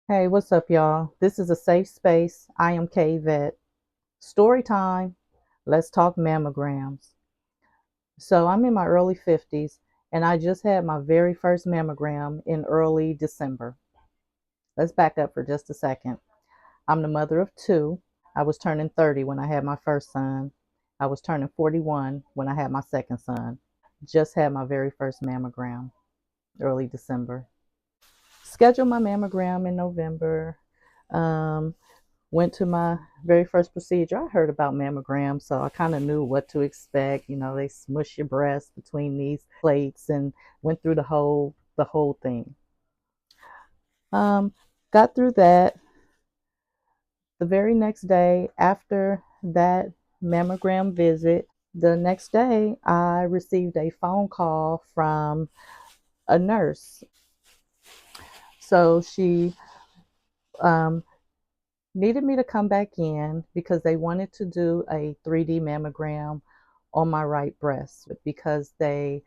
Hey, what's up, y'all? This is a safe space. I am K Vet. Story time. Let's talk mammograms. So, I'm in my early 50s and I just had my very first mammogram in early December. Let's back up for just a second. I'm the mother of two. I was turning 30 when I had my first son. I was turning 41 when I had my second son. Just had my very first mammogram, early December. Scheduled my mammogram in November. Um, Went to my very first procedure. I heard about mammograms, so I kind of knew what to expect. They smush your breast between these plates and went through the whole thing. Um, got through that. The very next day after that mammogram visit, the next day I received a phone call from a nurse. So she um, needed me to come back in because they wanted to do a 3D mammogram on my right breast because they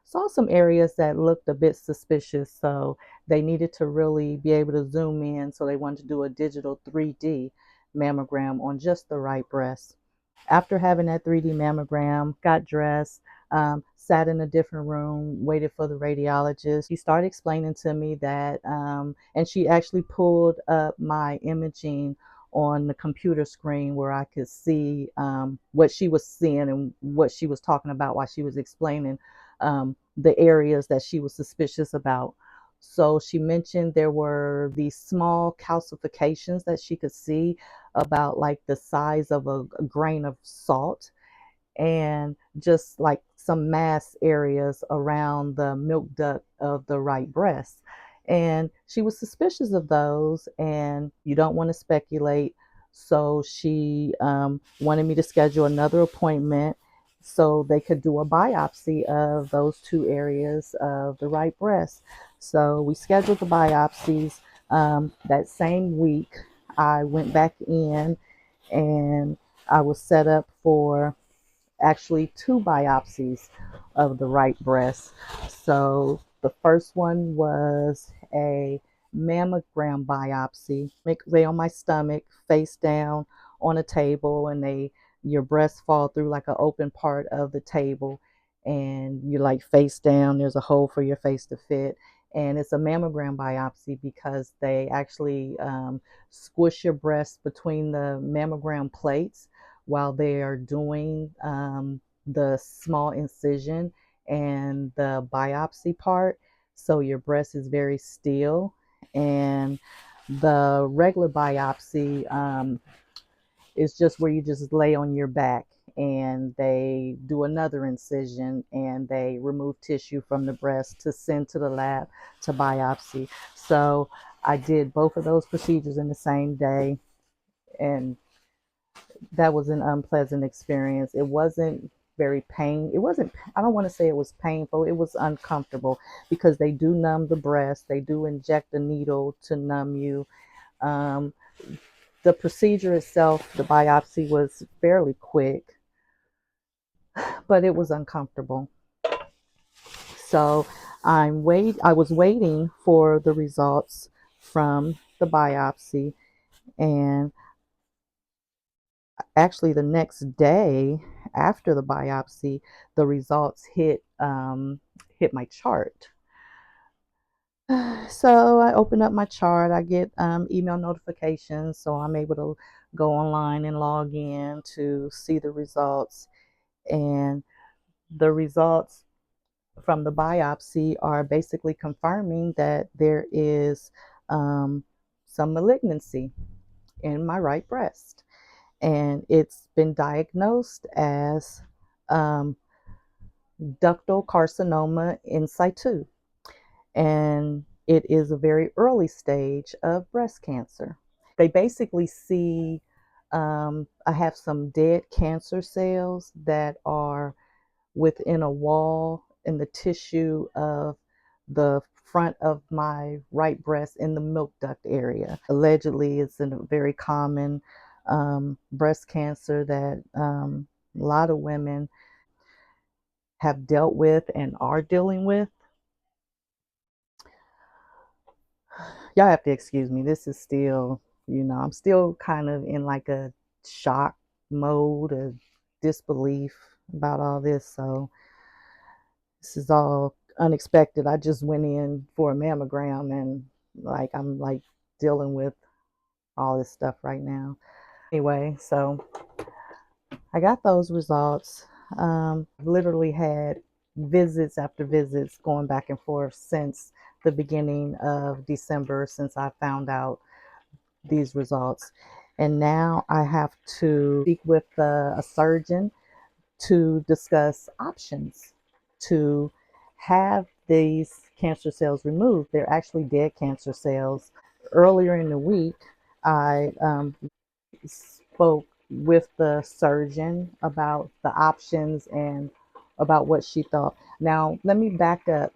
saw some areas that looked a bit suspicious. So they needed to really be able to zoom in. So they wanted to do a digital 3D mammogram on just the right breast. After having that 3D mammogram, got dressed, sat in a different room, waited for the radiologist. She started explaining to me that, and she actually pulled up my imaging on the computer screen where I could see what she was seeing and what she was talking about while she was explaining the areas that she was suspicious about. So she mentioned there were these small calcifications that she could see about like the size of a grain of salt, and just like some mass areas around the milk duct of the right breast. And she was suspicious of those, and you don't want to speculate. So she wanted me to schedule another appointment so they could do a biopsy of those two areas of the right breast. So we scheduled the biopsies. That same week, I went back in and I was set up for actually two biopsies of the right breast. So the first one was a mammogram biopsy. Make lay on my stomach, face down on a table, and your breasts fall through like an open part of the table, and you're like face down. There's a hole for your face to fit. And it's a mammogram biopsy because they actually squish your breast between the mammogram plates while they are doing the small incision and the biopsy part. So your breast is very still. And the regular biopsy is just where you just lay on your back and they do another incision and they remove tissue from the breast to send to the lab to biopsy. So I did both of those procedures in the same day, and that was an unpleasant experience. It wasn't very pain. It wasn't, I don't want to say it was painful. It was uncomfortable because they do numb the breast. They do inject the needle to numb you. Um, the procedure itself, the biopsy was fairly quick, but it was uncomfortable. So I was waiting for the results from the biopsy, and actually the next day after the biopsy, the results hit my chart. So I open up my chart. I get email notifications, so I'm able to go online and log in to see the results. And the results from the biopsy are basically confirming that there is um, some malignancy in my right breast, and it's been diagnosed as um, ductal carcinoma in situ, and it is a very early stage of breast cancer. They basically see I have some dead cancer cells that are within a wall in the tissue of the front of my right breast in the milk duct area. Allegedly, it's a very common breast cancer that a lot of women have dealt with and are dealing with. Y'all have to excuse me. This is still, I'm still kind of in like a shock mode of disbelief about all this. So this is all unexpected. I just went in for a mammogram and like I'm like dealing with all this stuff right now. Anyway, so I got those results. Literally had visits after visits going back and forth since the beginning of December, since I found out these results. And now I have to speak with a surgeon to discuss options to have these cancer cells removed. They're actually dead cancer cells. Earlier in the week, I spoke with the surgeon about the options and about what she thought. Now, let me back up.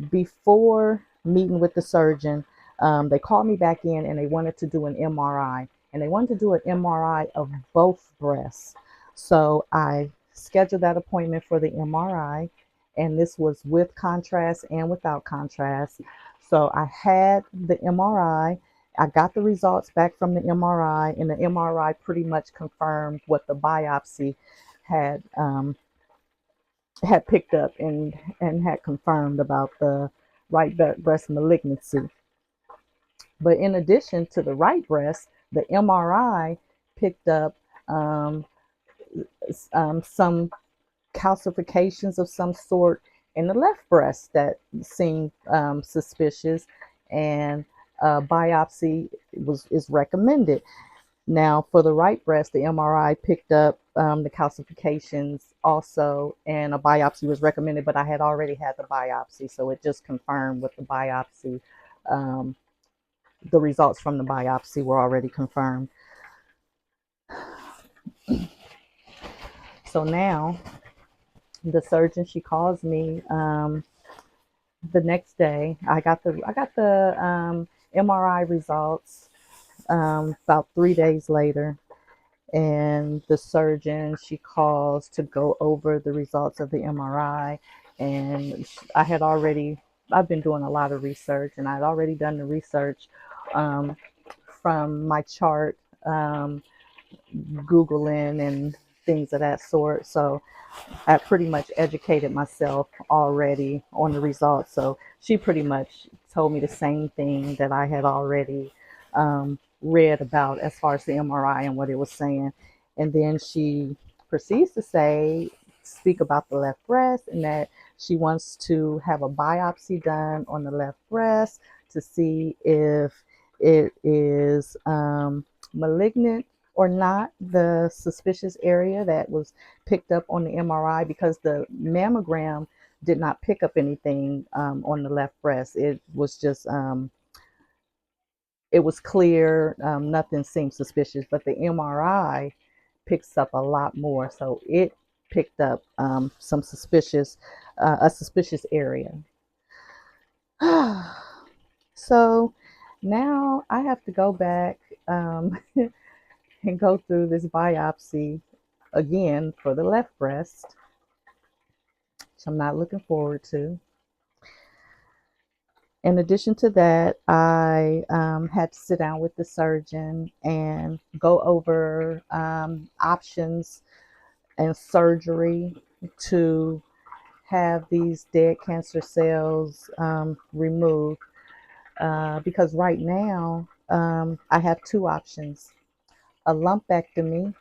Before meeting with the surgeon, they called me back in and they wanted to do an MRI. And they wanted to do an MRI of both breasts. So I scheduled that appointment for the MRI. And this was with contrast and without contrast. So I had the MRI. I got the results back from the MRI, and the MRI pretty much confirmed what the biopsy had had picked up and had confirmed about the right breast malignancy. But in addition to the right breast, the MRI picked up um, some calcifications of some sort in the left breast that seemed suspicious, and biopsy is recommended. Now, for the right breast, the MRI picked up the calcifications also, and a biopsy was recommended, but I had already had the biopsy, so it just confirmed with the biopsy. Um, the results from the biopsy were already confirmed. So now the surgeon, she calls me the next day. I got the MRI results about 3 days later, and the surgeon, she calls to go over the results of the MRI. And I've been doing a lot of research, and I'd already done the research um, from my chart, Googling and things of that sort. So I pretty much educated myself already on the results. So she pretty much told me the same thing that I had already read about as far as the MRI and what it was saying. And then she proceeds to speak about the left breast, and that she wants to have a biopsy done on the left breast to see if it is malignant or not, the suspicious area that was picked up on the MRI, because the mammogram did not pick up anything on the left breast. It was just, it was clear, nothing seemed suspicious, but the MRI picks up a lot more. So it picked up a suspicious area. So now I have to go back and go through this biopsy again for the left breast, which I'm not looking forward to. In addition to that, I had to sit down with the surgeon and go over options and surgery to have these dead cancer cells removed. Because right now, I have two options: a lumpectomy.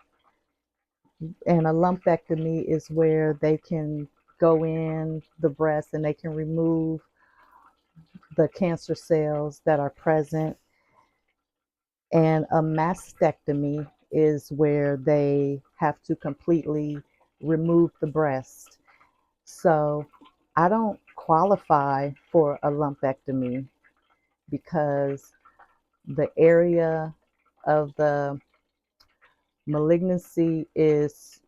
And a lumpectomy is where they can go in the breast and they can remove the cancer cells that are present. And a mastectomy is where they have to completely remove the breast. So I don't qualify for a lumpectomy because the area of the malignancy is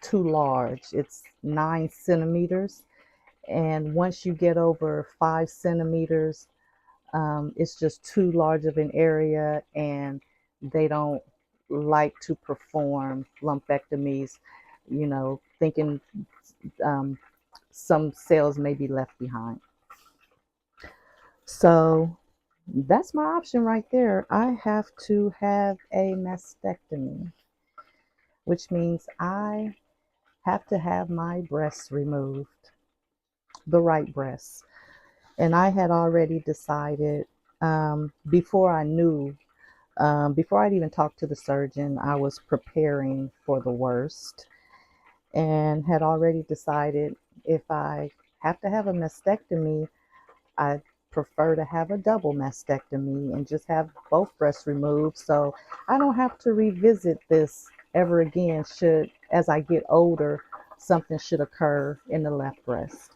too large. It's 9 centimeters, and once you get over 5 centimeters, it's just too large of an area, and they don't like to perform lumpectomies, thinking um, some cells may be left behind. So That's my option right there. I have to have a mastectomy, which means I have to have my breasts removed, the right breasts. And I had already decided before I knew, before I'd even talked to the surgeon, I was preparing for the worst and had already decided if I have to have a mastectomy, I prefer to have a double mastectomy and just have both breasts removed so I don't have to revisit this ever again should as I get older something should occur in the left breast.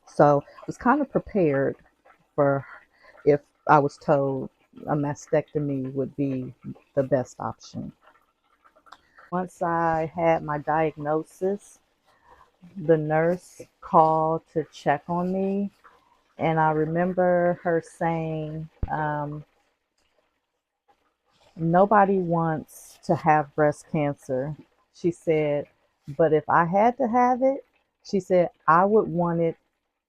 So I was kind of prepared for if I was told a mastectomy would be the best option. Once I had my diagnosis, the nurse called to check on me. And I remember her saying, nobody wants to have breast cancer. She said, but if I had to have it, she said, I would want it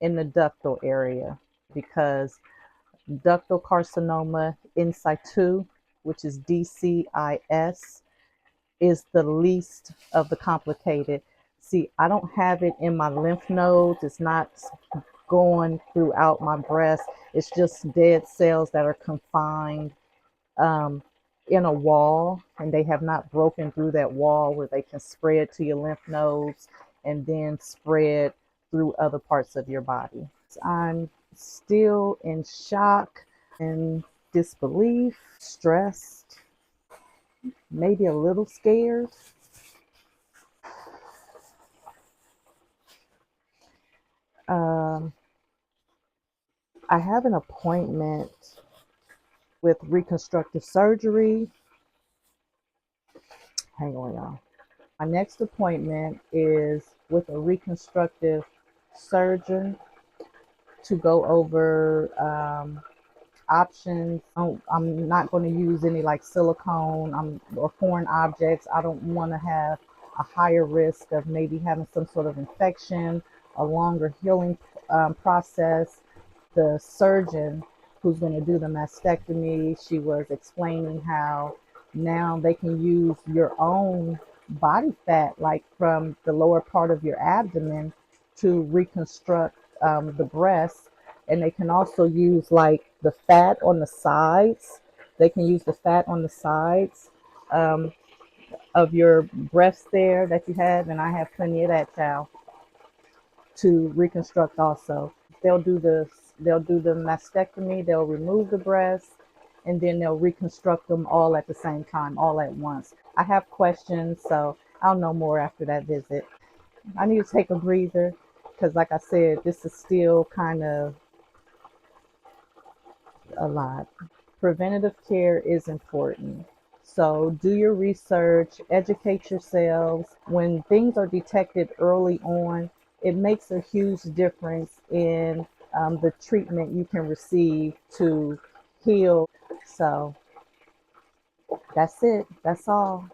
in the ductal area because ductal carcinoma in situ, which is DCIS, is the least of the complicated. See, I don't have it in my lymph nodes. It's not going throughout my breast. It's just dead cells that are confined um, in a wall, and they have not broken through that wall where they can spread to your lymph nodes and then spread through other parts of your body. I'm still in shock and disbelief, stressed, maybe a little scared. Um, I have an appointment with reconstructive surgery. Hang on, y'all. My next appointment is with a reconstructive surgeon to go over options. I'm not going to use any like silicone or foreign objects. I don't want to have a higher risk of maybe having some sort of infection, a longer healing process. The surgeon who's going to do the mastectomy, she was explaining how now they can use your own body fat, like from the lower part of your abdomen, to reconstruct the breast. And they can also use like the fat on the sides. They can use the fat on the sides um, of your breast there that you have, and I have plenty of that, child, to reconstruct also. They'll do the they'll do the mastectomy, they'll remove the breast, and then they'll reconstruct them all at the same time, all at once. I have questions, so I'll know more after that visit. I need to take a breather because, like I said, this is still kind of a lot. Preventative care is important. So do your research, educate yourselves. When things are detected early on, it makes a huge difference in the treatment you can receive to heal. So that's it. That's all.